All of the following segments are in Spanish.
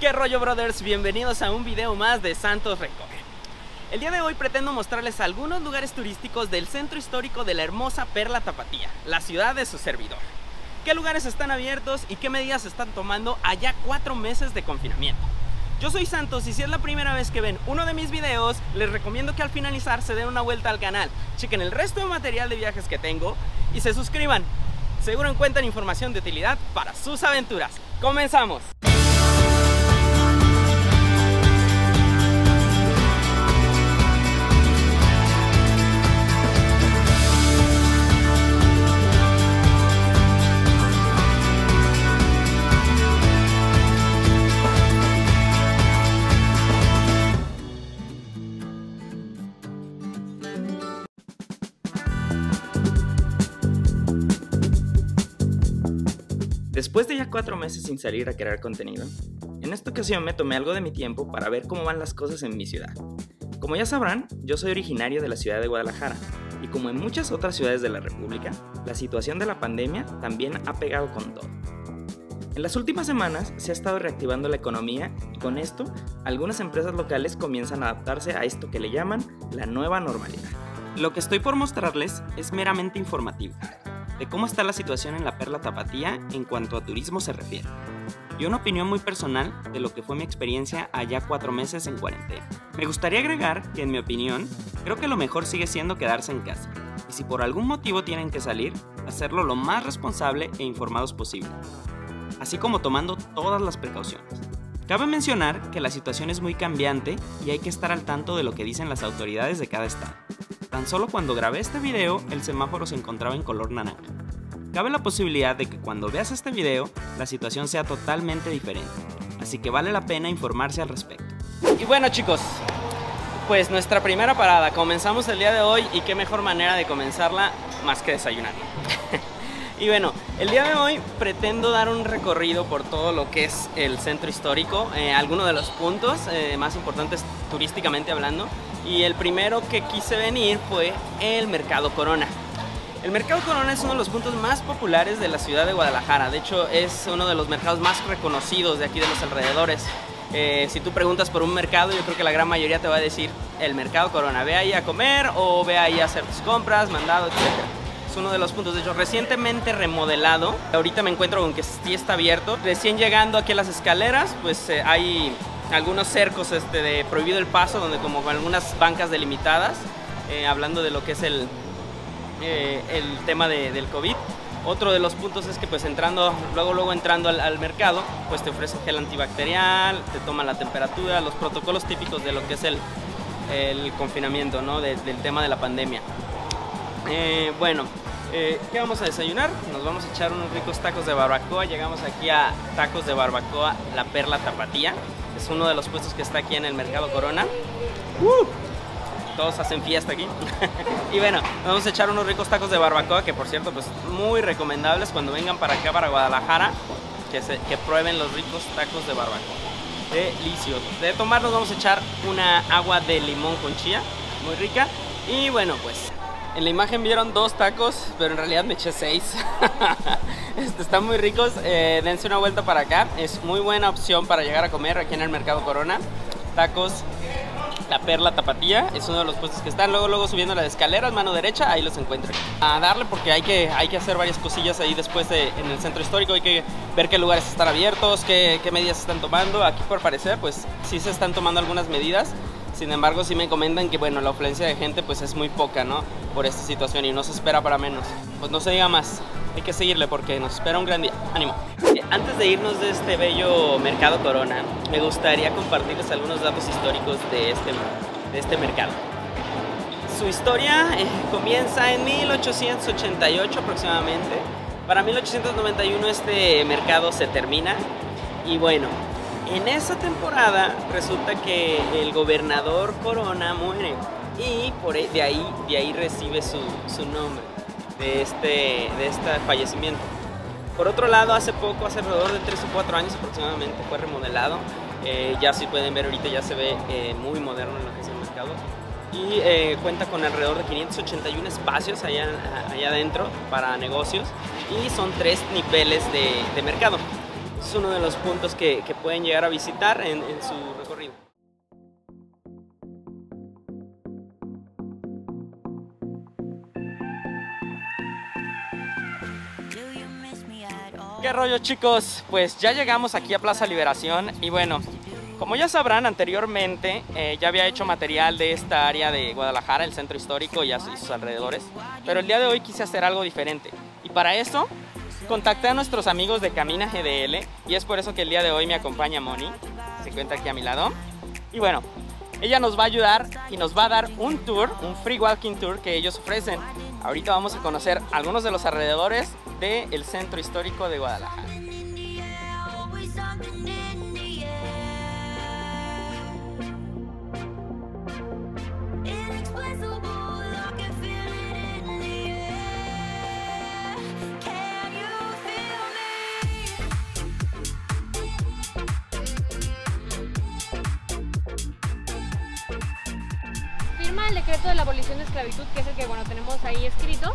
¿Qué rollo, brothers? Bienvenidos a un video más de Santos Recoge. El día de hoy pretendo mostrarles algunos lugares turísticos del centro histórico de la hermosa Perla Tapatía, la ciudad de su servidor. ¿Qué lugares están abiertos y qué medidas están tomando allá 4 meses de confinamiento? Yo soy Santos y si es la primera vez que ven uno de mis videos, les recomiendo que al finalizar se den una vuelta al canal, chequen el resto de material de viajes que tengo y se suscriban. Seguro encuentran información de utilidad para sus aventuras. ¡Comenzamos! Después de ya 4 meses sin salir a crear contenido, en esta ocasión me tomé algo de mi tiempo para ver cómo van las cosas en mi ciudad. Como ya sabrán, yo soy originario de la ciudad de Guadalajara, y como en muchas otras ciudades de la República, la situación de la pandemia también ha pegado con todo. En las últimas semanas se ha estado reactivando la economía y con esto, algunas empresas locales comienzan a adaptarse a esto que le llaman la nueva normalidad. Lo que estoy por mostrarles es meramente informativo, de cómo está la situación en la Perla Tapatía en cuanto a turismo se refiere, y una opinión muy personal de lo que fue mi experiencia allá 4 meses en cuarentena. Me gustaría agregar que en mi opinión, creo que lo mejor sigue siendo quedarse en casa, y si por algún motivo tienen que salir, hacerlo lo más responsable e informados posible, así como tomando todas las precauciones. Cabe mencionar que la situación es muy cambiante y hay que estar al tanto de lo que dicen las autoridades de cada estado. Tan solo cuando grabé este video, el semáforo se encontraba en color naranja. Cabe la posibilidad de que cuando veas este video, la situación sea totalmente diferente, así que vale la pena informarse al respecto. Y bueno, chicos, pues nuestra primera parada, comenzamos el día de hoy y qué mejor manera de comenzarla más que desayunando. Y bueno, el día de hoy pretendo dar un recorrido por todo lo que es el centro histórico, algunos de los puntos más importantes turísticamente hablando. Y el primero que quise venir fue el Mercado Corona. El Mercado Corona es uno de los puntos más populares de la ciudad de Guadalajara. De hecho, es uno de los mercados más reconocidos de aquí de los alrededores. Si tú preguntas por un mercado, yo creo que la gran mayoría te va a decir el Mercado Corona. Ve ahí a comer o ve ahí a hacer tus compras, mandado, etc. Es uno de los puntos, de hecho, recientemente remodelado. Ahorita me encuentro con que sí está abierto. Recién llegando aquí a las escaleras, pues hay algunos cercos de prohibido el paso, donde como con algunas bancas delimitadas, hablando de lo que es el tema del COVID. Otro de los puntos es que pues entrando, luego entrando al mercado, pues te ofrecen gel antibacterial, te toman la temperatura, los protocolos típicos de lo que es el confinamiento, ¿no? Del tema de la pandemia. ¿Qué vamos a desayunar? Nos vamos a echar unos ricos tacos de barbacoa. Llegamos aquí a Tacos de Barbacoa La Perla Tapatía. Es uno de los puestos que está aquí en el Mercado Corona. Todos hacen fiesta aquí. Y bueno, nos vamos a echar unos ricos tacos de barbacoa, que por cierto, pues muy recomendables cuando vengan para acá, para Guadalajara, que prueben los ricos tacos de barbacoa. Deliciosos. De tomar nos vamos a echar una agua de limón con chía, muy rica. Y bueno, pues en la imagen vieron 2 tacos, pero en realidad me eché 6. Están muy ricos, dense una vuelta para acá. Es muy buena opción para llegar a comer aquí en el Mercado Corona. Tacos La Perla Tapatía, es uno de los puestos que están luego subiendo las escaleras, mano derecha, ahí los encuentran. A darle porque hay que hacer varias cosillas ahí después en el centro histórico. Hay que ver qué lugares están abiertos, qué medidas se están tomando. Aquí por parecer pues sí se están tomando algunas medidas. Sin embargo, sí me comentan que bueno, la afluencia de gente pues es muy poca, ¿no? Por esta situación y no se espera para menos. Pues no se diga más, hay que seguirle porque nos espera un gran día. ¡Ánimo! Antes de irnos de este bello Mercado Corona, me gustaría compartirles algunos datos históricos de este mercado. Su historia comienza en 1888 aproximadamente. Para 1891 este mercado se termina y bueno, en esa temporada resulta que el gobernador Corona muere y de ahí recibe su nombre de este fallecimiento. Por otro lado, hace alrededor de 3 o 4 años aproximadamente fue remodelado. Ya si pueden ver ahorita ya se ve muy moderno en lo que es el mercado. Y cuenta con alrededor de 581 espacios allá adentro para negocios y son 3 niveles de mercado. es uno de los puntos que pueden llegar a visitar en su recorrido. ¿Qué rollo, chicos? Pues ya llegamos aquí a Plaza Liberación y bueno, como ya sabrán anteriormente, ya había hecho material de esta área de Guadalajara, el centro histórico y sus alrededores, pero el día de hoy quise hacer algo diferente y para eso contacté a nuestros amigos de Camina GDL y es por eso que el día de hoy me acompaña Moni, se encuentra aquí a mi lado y bueno, ella nos va a ayudar y nos va a dar un tour, un free walking tour que ellos ofrecen. Ahorita vamos a conocer algunos de los alrededores del centro histórico de Guadalajara. El decreto de la abolición de esclavitud, que es el que tenemos ahí escrito.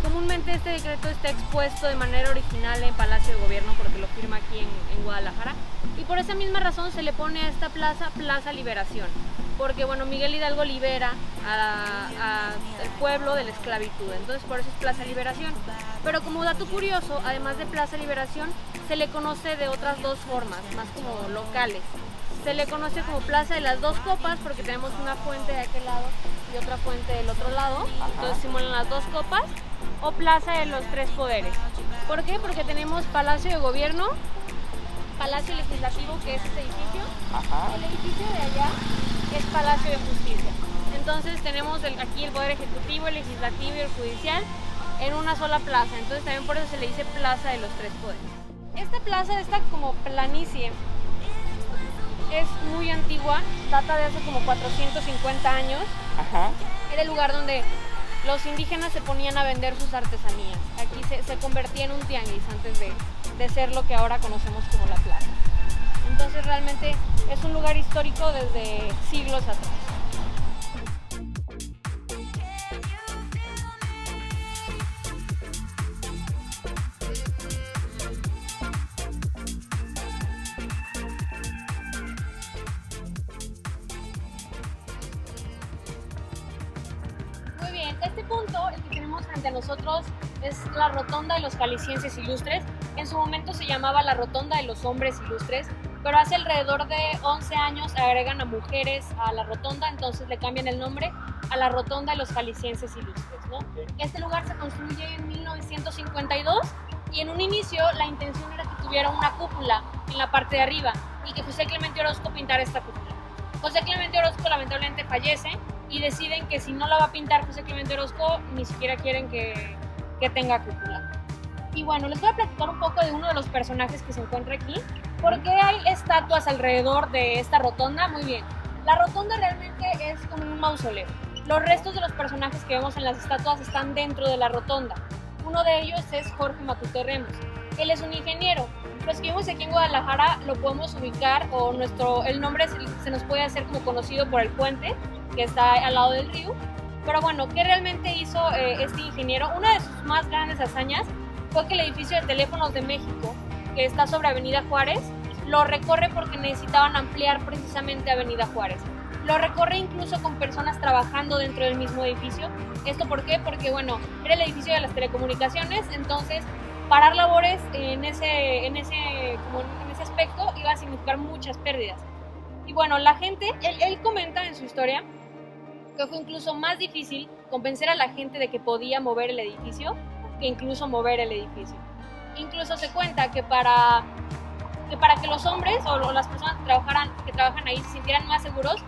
Comúnmente este decreto está expuesto de manera original en Palacio de Gobierno porque lo firma aquí en Guadalajara y por esa misma razón se le pone a esta plaza Plaza Liberación, porque Miguel Hidalgo libera al pueblo de la esclavitud, entonces por eso es Plaza Liberación. Pero como dato curioso, además de Plaza Liberación, se le conoce de otras dos formas, más como locales. Se le conoce como Plaza de las Dos Copas porque tenemos una fuente de aquel lado y otra fuente del otro lado, entonces simulan las dos copas, o Plaza de los Tres Poderes. ¿Por qué? Porque tenemos Palacio de Gobierno, Palacio Legislativo, que es este edificio, el edificio de allá es Palacio de Justicia. Entonces tenemos aquí el Poder Ejecutivo, el Legislativo y el Judicial en una sola plaza, entonces también por eso se le dice Plaza de los Tres Poderes. Esta plaza, esta como planicie, es muy antigua, data de hace como 450 años. Era el lugar donde los indígenas se ponían a vender sus artesanías. Aquí se convertía en un tianguis antes de ser lo que ahora conocemos como la plaza. Entonces realmente es un lugar histórico desde siglos atrás. Este punto, el que tenemos frente a nosotros, es la Rotonda de los Jaliscienses Ilustres. En su momento se llamaba la Rotonda de los Hombres Ilustres, pero hace alrededor de 11 años agregan a mujeres a la rotonda, entonces le cambian el nombre a la Rotonda de los Jaliscienses Ilustres, ¿no? Este lugar se construye en 1952 y en un inicio la intención era que tuviera una cúpula en la parte de arriba y que José Clemente Orozco pintara esta cúpula. José Clemente Orozco lamentablemente fallece y deciden que si no la va a pintar José Clemente Orozco, ni siquiera quieren que tenga cúpula. Y bueno, les voy a platicar un poco de uno de los personajes que se encuentra aquí. ¿Por qué hay estatuas alrededor de esta rotonda? Muy bien, la rotonda realmente es como un mausoleo. Los restos de los personajes que vemos en las estatuas están dentro de la rotonda. Uno de ellos es Jorge Matute Remos. Él es un ingeniero. Los que vivimos aquí en Guadalajara lo podemos ubicar, o el nombre se nos puede hacer como conocido por el puente que está al lado del río. Pero bueno, ¿qué realmente hizo este ingeniero? Una de sus más grandes hazañas fue que el edificio de Teléfonos de México, que está sobre Avenida Juárez, lo recorre porque necesitaban ampliar precisamente Avenida Juárez. Lo recorre incluso con personas trabajando dentro del mismo edificio. ¿Esto por qué? Porque bueno, era el edificio de las telecomunicaciones, entonces parar labores en ese aspecto iba a significar muchas pérdidas. Y bueno, la gente, él comenta en su historia que fue incluso más difícil convencer a la gente de que podía mover el edificio que incluso mover el edificio. Incluso se cuenta que para que los hombres o las personas que trabajan ahí se sintieran más seguros,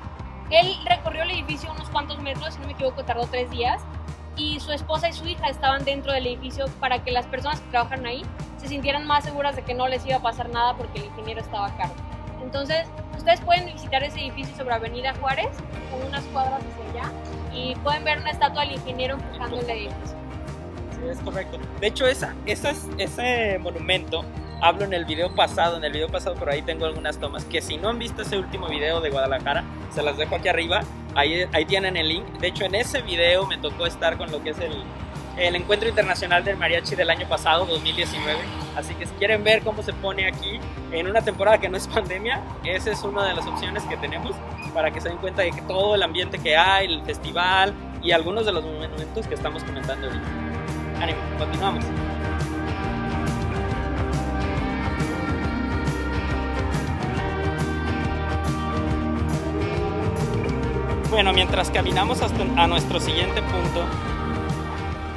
él recorrió el edificio unos cuantos metros, si no me equivoco tardó 3 días, y su esposa y su hija estaban dentro del edificio para que las personas que trabajan ahí se sintieran más seguras de que no les iba a pasar nada porque el ingeniero estaba a cargo. Entonces, ustedes pueden visitar ese edificio sobre Avenida Juárez, con unas cuadras hacia allá, y pueden ver una estatua del ingeniero empujando el edificio. Sí, es correcto. De hecho, ese monumento, hablo en el video pasado por ahí tengo algunas tomas, que si no han visto ese último video de Guadalajara, se las dejo aquí arriba, ahí tienen el link. De hecho, en ese video me tocó estar con lo que es el Encuentro Internacional del Mariachi del año pasado, 2019. Así que si quieren ver cómo se pone aquí en una temporada que no es pandemia, esa es una de las opciones que tenemos para que se den cuenta de que todo el ambiente que hay, el festival y algunos de los momentos que estamos comentando ahorita. Ánimo, continuamos. Bueno, mientras caminamos hasta a nuestro siguiente punto,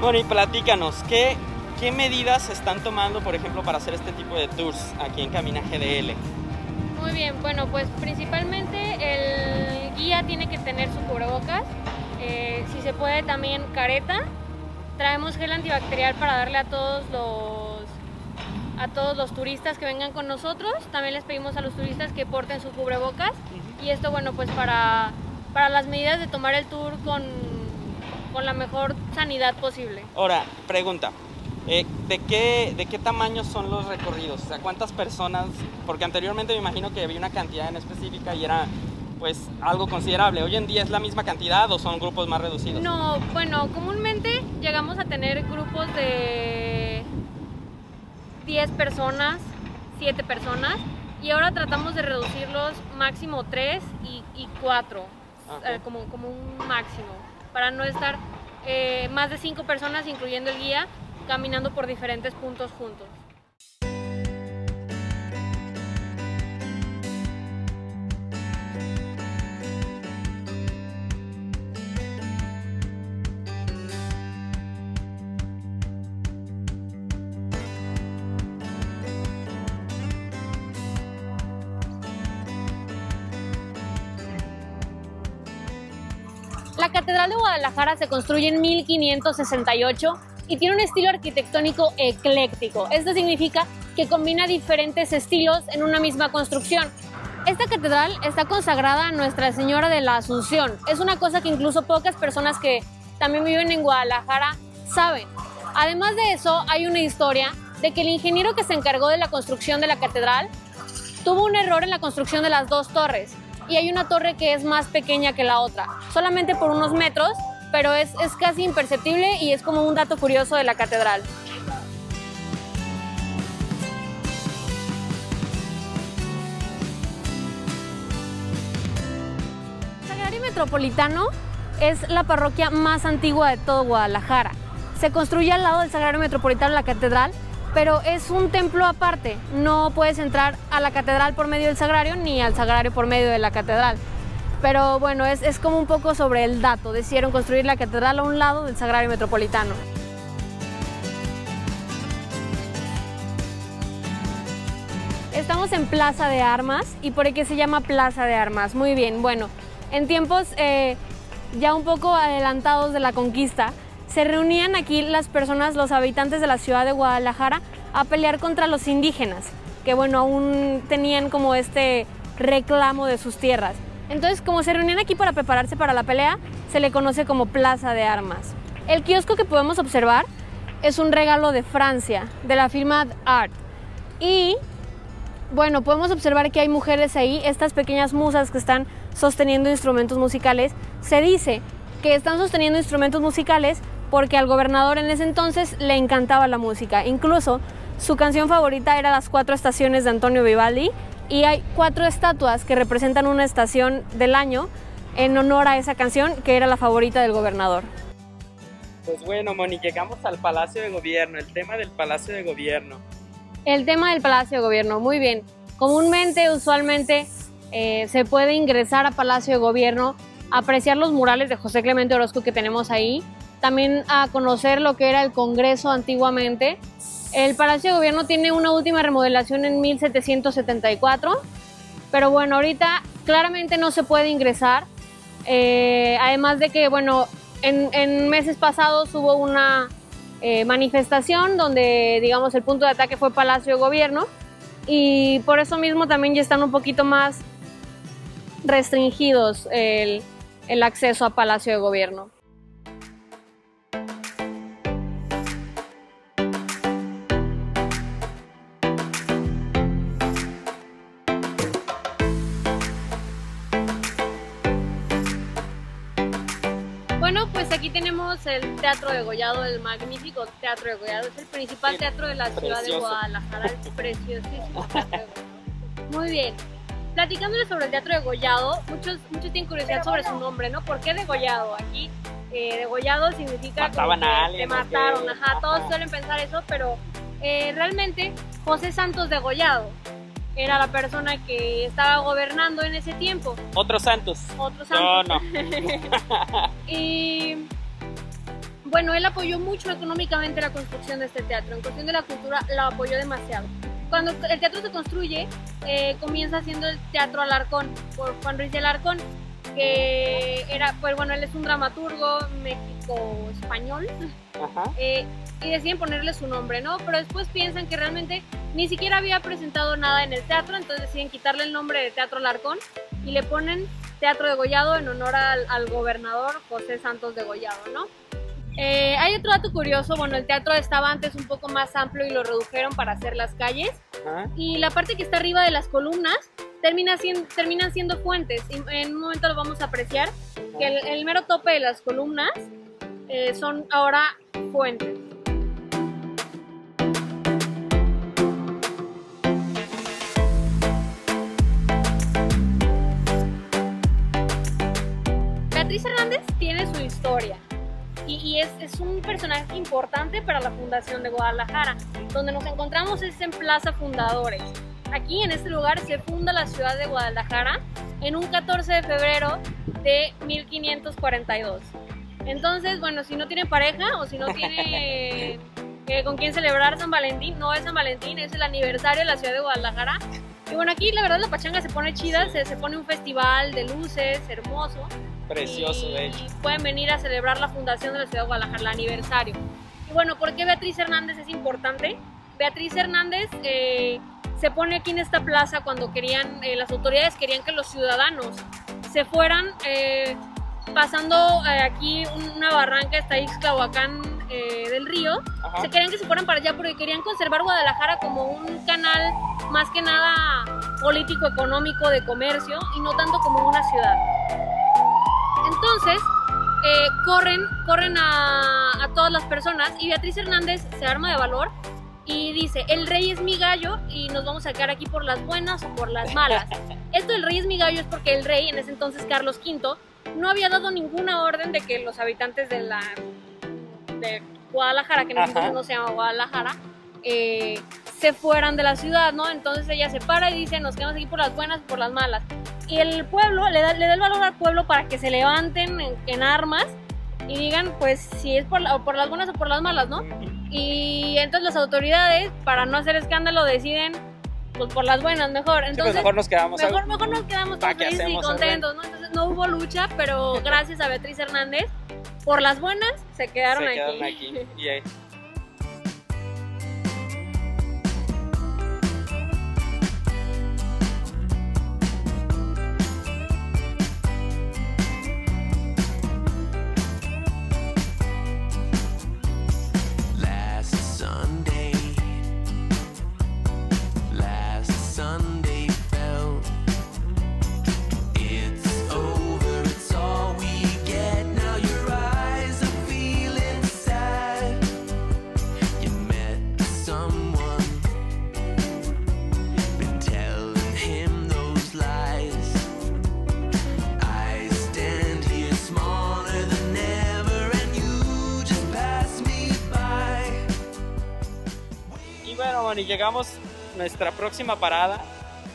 Moni, platícanos, ¿qué medidas se están tomando, por ejemplo, para hacer este tipo de tours aquí en Camina GDL? Muy bien, bueno, pues principalmente el guía tiene que tener su cubrebocas, si se puede también careta. Traemos gel antibacterial para darle a todos los turistas que vengan con nosotros. También les pedimos a los turistas que porten su cubrebocas. Y esto, bueno, pues para las medidas de tomar el tour con la mejor sanidad posible. Ahora, pregunta, ¿de qué tamaño son los recorridos? O sea, ¿cuántas personas? Porque anteriormente me imagino que había una cantidad en específica y era pues algo considerable. ¿Hoy en día es la misma cantidad o son grupos más reducidos? No, bueno, comúnmente llegamos a tener grupos de 10 personas, 7 personas, y ahora tratamos de reducirlos máximo 3 y 4, Okay. como un máximo, para no estar más de 5 personas, incluyendo el guía, caminando por diferentes puntos juntos. La Catedral de Guadalajara se construye en 1568 y tiene un estilo arquitectónico ecléctico. Esto significa que combina diferentes estilos en una misma construcción. Esta catedral está consagrada a Nuestra Señora de la Asunción. Es una cosa que incluso pocas personas que también viven en Guadalajara saben. Además de eso, hay una historia de que el ingeniero que se encargó de la construcción de la catedral tuvo un error en la construcción de las dos torres. Y hay una torre que es más pequeña que la otra, solamente por unos metros, pero es casi imperceptible y es como un dato curioso de la catedral. El Sagrario Metropolitano es la parroquia más antigua de todo Guadalajara. Se construye al lado del Sagrario Metropolitano de la catedral, pero es un templo aparte. No puedes entrar a la catedral por medio del sagrario ni al sagrario por medio de la catedral. Pero bueno, es como un poco sobre el dato. Decidieron construir la catedral a un lado del Sagrario Metropolitano. Estamos en Plaza de Armas. ¿Y por qué se llama Plaza de Armas? Muy bien, bueno, en tiempos ya un poco adelantados de la conquista, se reunían aquí las personas, los habitantes de la ciudad de Guadalajara, a pelear contra los indígenas, que bueno, aún tenían como este reclamo de sus tierras. Entonces, como se reunían aquí para prepararse para la pelea, se le conoce como Plaza de Armas. El kiosco que podemos observar es un regalo de Francia, de la firma Art. Y bueno, podemos observar que hay mujeres ahí, estas pequeñas musas que están sosteniendo instrumentos musicales. Se dice que están sosteniendo instrumentos musicales porque al gobernador en ese entonces le encantaba la música. Incluso su canción favorita era Las Cuatro Estaciones de Antonio Vivaldi, y hay 4 estatuas que representan una estación del año en honor a esa canción, que era la favorita del gobernador. Pues bueno, Moni, llegamos al Palacio de Gobierno, el tema del Palacio de Gobierno. El tema del Palacio de Gobierno, muy bien. Comúnmente, usualmente, se puede ingresar a Palacio de Gobierno, a apreciar los murales de José Clemente Orozco que tenemos ahí, también a conocer lo que era el Congreso antiguamente. El Palacio de Gobierno tiene una última remodelación en 1774, pero bueno, ahorita claramente no se puede ingresar, además de que, bueno, en meses pasados hubo una manifestación donde, digamos, el punto de ataque fue Palacio de Gobierno, y por eso mismo también ya están un poquito más restringidos el acceso a Palacio de Gobierno. Bueno, bueno, pues aquí tenemos el Teatro Degollado, el magnífico Teatro Degollado. Es el principal teatro de la ciudad de Guadalajara, el preciosísimo Teatro Degollado. Muy bien. Platicándoles sobre el Teatro Degollado, muchos tienen curiosidad sobre su nombre, ¿no? ¿Por qué Degollado? Aquí degollado significa mataban como que a alguien, te mataron, okay. Ajá, todos suelen pensar eso, pero realmente José Santos Degollado era la persona que estaba gobernando en ese tiempo. Otros santos. Otros santos. No. Y bueno, él apoyó mucho económicamente la construcción de este teatro. En cuestión de la cultura, la apoyó demasiado. Cuando el teatro se construye, comienza siendo el Teatro Alarcón, por Juan Ruiz de Alarcón, que era, pues bueno, él es un dramaturgo México-español, y deciden ponerle su nombre, ¿no? Pero después piensan que realmente ni siquiera había presentado nada en el teatro, entonces deciden quitarle el nombre de Teatro Alarcón y le ponen Teatro Degollado en honor al gobernador José Santos Degollado, ¿no? Hay otro dato curioso, bueno, el teatro estaba antes un poco más amplio y lo redujeron para hacer las calles, y la parte que está arriba de las columnas terminan siendo fuentes, y en un momento lo vamos a apreciar, que el mero tope de las columnas son ahora fuentes. Beatriz Hernández tiene su historia. Y es un personaje importante para la fundación de Guadalajara. Donde nos encontramos es en Plaza Fundadores. Aquí en este lugar se funda la ciudad de Guadalajara en un 14 de febrero de 1542. Entonces, bueno, si no tiene pareja o si no tiene con quién celebrar San Valentín, no es San Valentín, es el aniversario de la ciudad de Guadalajara. Y bueno, aquí la verdad la pachanga se pone chida, se pone un festival de luces hermoso. Precioso, de hecho. Y pueden venir a celebrar la fundación de la ciudad de Guadalajara, el aniversario. Y bueno, ¿por qué Beatriz Hernández es importante? Beatriz Hernández se pone aquí en esta plaza cuando las autoridades querían que los ciudadanos se fueran pasando aquí una barranca, está Ixtlahuacán del Río. Se querían que se fueran para allá porque querían conservar Guadalajara como un canal más que nada político, económico, de comercio y no tanto como una ciudad. Entonces corren a todas las personas y Beatriz Hernández se arma de valor y dice: el rey es mi gallo y nos vamos a quedar aquí por las buenas o por las malas. Esto del rey es mi gallo es porque el rey, en ese entonces Carlos V, no había dado ninguna orden de que los habitantes de Guadalajara, que en ese entonces no se llama Guadalajara, se fueran de la ciudad, ¿no? Entonces ella se para y dice: nos quedamos aquí por las buenas o por las malas. Y el pueblo le da el valor al pueblo para que se levanten en armas y digan, pues, si es por las buenas o por las malas, ¿no? Y entonces las autoridades, para no hacer escándalo, deciden, pues, por las buenas, mejor. Entonces, pues mejor nos quedamos todos felices y contentos, ¿no? Entonces no hubo lucha, pero gracias a Beatriz Hernández, por las buenas, se quedaron aquí. Yeah. Y llegamos a nuestra próxima parada,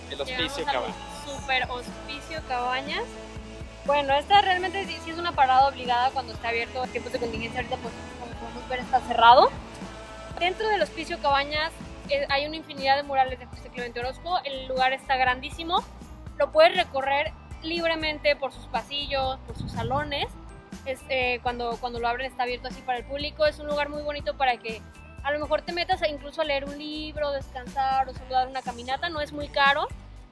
el Hospicio Cabañas. Super Hospicio Cabañas. Bueno, esta realmente sí es una parada obligada cuando está abierto en tiempos de contingencia. Ahorita, pues, como podemos ver, está cerrado. Dentro del Hospicio Cabañas hay una infinidad de murales de José Clemente Orozco. El lugar está grandísimo. Lo puedes recorrer libremente por sus pasillos, por sus salones. Cuando lo abren está abierto así para el público. Es un lugar muy bonito para que a lo mejor te metas incluso a leer un libro, descansar o solo dar una caminata. No es muy caro,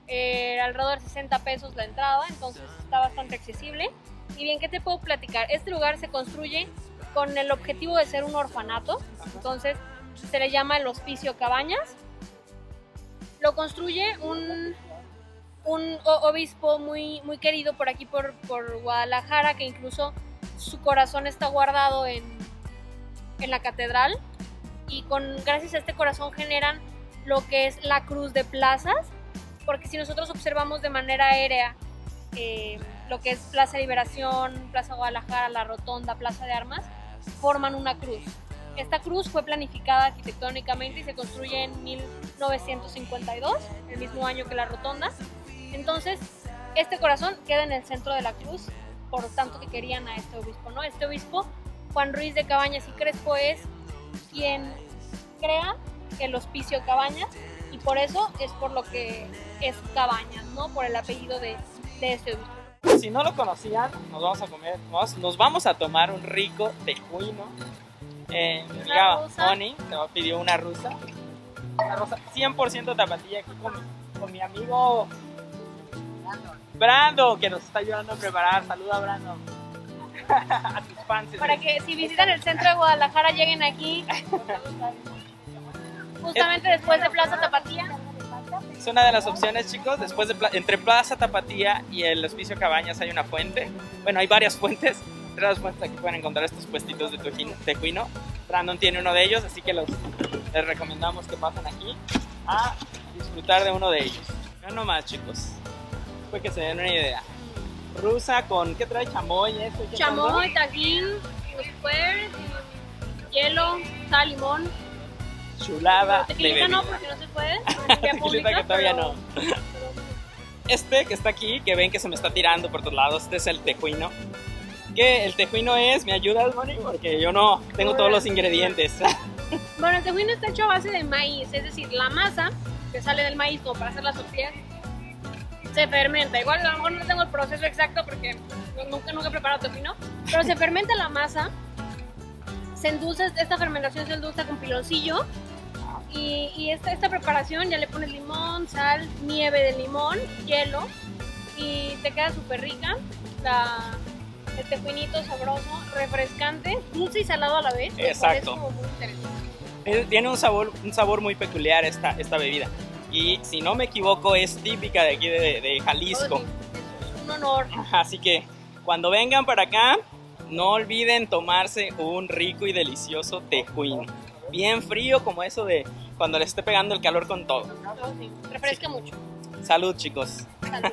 alrededor de 60 pesos la entrada, entonces está bastante accesible. Y bien, ¿qué te puedo platicar? Este lugar se construye con el objetivo de ser un orfanato, entonces se le llama el Hospicio Cabañas. Lo construye un obispo muy, muy querido por aquí, por Guadalajara, que incluso su corazón está guardado en la catedral, y gracias a este corazón generan lo que es la cruz de plazas, porque si nosotros observamos de manera aérea lo que es Plaza Liberación, Plaza Guadalajara, la Rotonda, Plaza de Armas, forman una cruz. Esta cruz fue planificada arquitectónicamente y se construye en 1952, el mismo año que la Rotonda. Entonces, este corazón queda en el centro de la cruz, por tanto que querían a este obispo, ¿no? Este obispo, Juan Ruiz de Cabañas y Crespo, es quien crea el Hospicio Cabañas, y por eso es por lo que es Cabañas, ¿no? Por el apellido de este obispo. Si no lo conocían, nos vamos a tomar un rico tejuino. Mi amiga Moni te pidió una rusa 100% tapatía, aquí con mi amigo Brando, que nos está ayudando a preparar. Saluda, Brando. A tus fans. Para que si visitan el centro de Guadalajara lleguen aquí justamente después de Plaza Tapatía. Es una de las opciones, chicos. Después entre Plaza Tapatía y el Hospicio Cabañas hay una fuente. Bueno, hay varias fuentes. Entre las fuentes aquí pueden encontrar estos puestitos de tejuino. Brandon tiene uno de ellos, así que les recomendamos que pasen aquí a disfrutar de uno de ellos. No nomás, chicos, fue que se den una idea. Rusa con, ¿qué trae? Chamoy, eso. Chamoy, tajín, hielo, sal, limón. Chulada. Tequilita no, porque no se puede. Tequilita que todavía no. Este que está aquí, que ven que se me está tirando por todos lados, este es el tejuino. Que el tejuino es, ¿me ayudas, Moni? Porque yo no tengo todos los ingredientes. Bueno, el tejuino está hecho a base de maíz, es decir, la masa que sale del maíz como para hacer las tortillas se fermenta. Igual a lo mejor no tengo el proceso exacto porque nunca he preparado tejuino, pero se fermenta la masa, se endulza, esta fermentación se endulza con piloncillo, y esta preparación ya le pones limón, sal, nieve de limón, hielo, y te queda súper rica el tejuinito sabroso, refrescante, dulce y salado a la vez. Exacto. Es como muy interesante. Tiene un sabor muy peculiar esta bebida. Y si no me equivoco, es típica de aquí de Jalisco. Oh, sí. Es un honor. Así que cuando vengan para acá, no olviden tomarse un rico y delicioso tejuino. Bien frío, como eso de cuando les esté pegando el calor con todo. Oh, sí. Refresca mucho. Salud, chicos. Salud.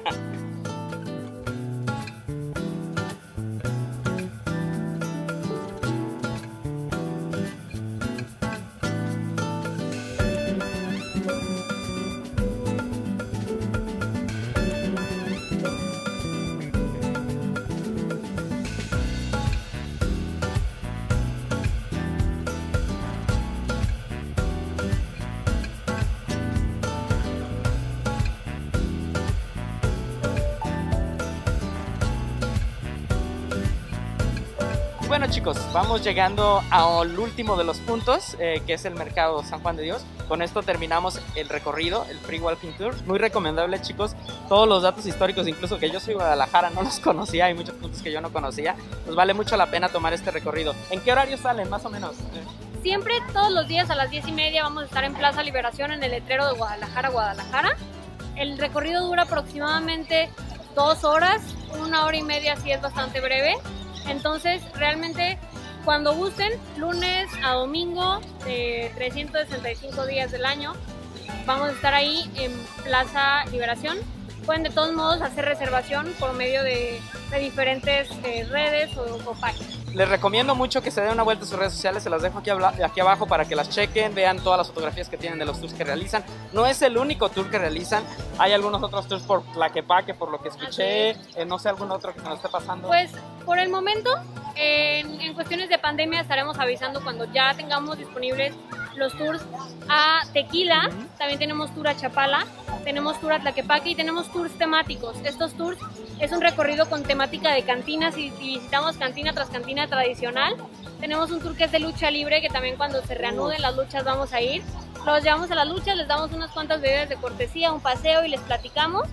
Bueno, chicos, vamos llegando al último de los puntos, que es el Mercado San Juan de Dios. Con esto terminamos el recorrido, el Free Walking Tour. Muy recomendable, chicos. Todos los datos históricos, incluso que yo soy de Guadalajara, no los conocía. Hay muchos puntos que yo no conocía. Pues vale mucho la pena tomar este recorrido. ¿En qué horario salen, más o menos? Siempre, todos los días a las 10:30 vamos a estar en Plaza Liberación, en el letrero de Guadalajara. El recorrido dura aproximadamente 2 horas, 1 hora y media si es bastante breve. Entonces, realmente, cuando gusten, lunes a domingo, 365 días del año, vamos a estar ahí en Plaza Liberación. Pueden de todos modos hacer reservación por medio de diferentes redes o páginas. Les recomiendo mucho que se den una vuelta a sus redes sociales, se las dejo aquí abajo para que las chequen, vean todas las fotografías que tienen de los tours que realizan. No es el único tour que realizan, hay algunos otros tours por Tlaquepaque, por lo que escuché, no sé, algún otro que nos esté pasando. Pues por el momento, en cuestiones de pandemia estaremos avisando cuando ya tengamos disponibles los tours a Tequila, también tenemos tour a Chapala, tenemos tour a Tlaquepaque y tenemos tours temáticos. Estos tours es un recorrido con temática de cantinas y visitamos cantina tras cantina tradicional. Tenemos un tour que es de lucha libre, que también cuando se reanuden las luchas vamos a ir. Los llevamos a las luchas, les damos unas cuantas bebidas de cortesía, un paseo y les platicamos.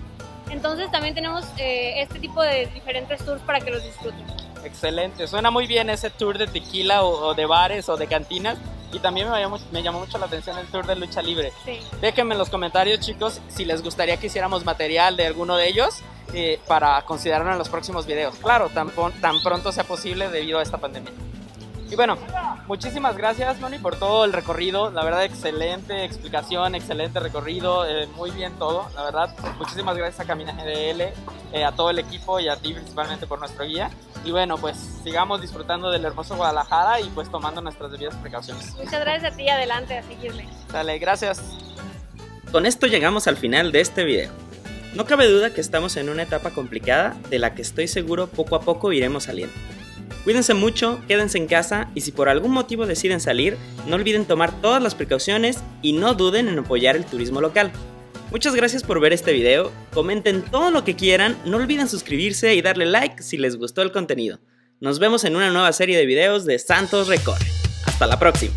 Entonces también tenemos este tipo de diferentes tours para que los disfruten. Excelente, suena muy bien ese tour de tequila o de bares o de cantinas. Y también me llamó mucho la atención el tour de lucha libre. Sí. Déjenme en los comentarios, chicos, si les gustaría que hiciéramos material de alguno de ellos. para considerarlo en los próximos videos. Claro, tan pronto sea posible debido a esta pandemia. Y bueno, muchísimas gracias, Moni, por todo el recorrido. La verdad, excelente explicación, excelente recorrido, muy bien todo, la verdad. Muchísimas gracias a Camina GDL, a todo el equipo y a ti principalmente por nuestro guía. Y bueno, pues sigamos disfrutando del hermoso Guadalajara y pues tomando nuestras debidas precauciones. Muchas gracias a ti, adelante, a seguirle. Dale, gracias. Con esto llegamos al final de este video. No cabe duda que estamos en una etapa complicada de la que estoy seguro poco a poco iremos saliendo. Cuídense mucho, quédense en casa y si por algún motivo deciden salir, no olviden tomar todas las precauciones y no duden en apoyar el turismo local. Muchas gracias por ver este video, comenten todo lo que quieran, no olviden suscribirse y darle like si les gustó el contenido. Nos vemos en una nueva serie de videos de Santos Recorre. Hasta la próxima.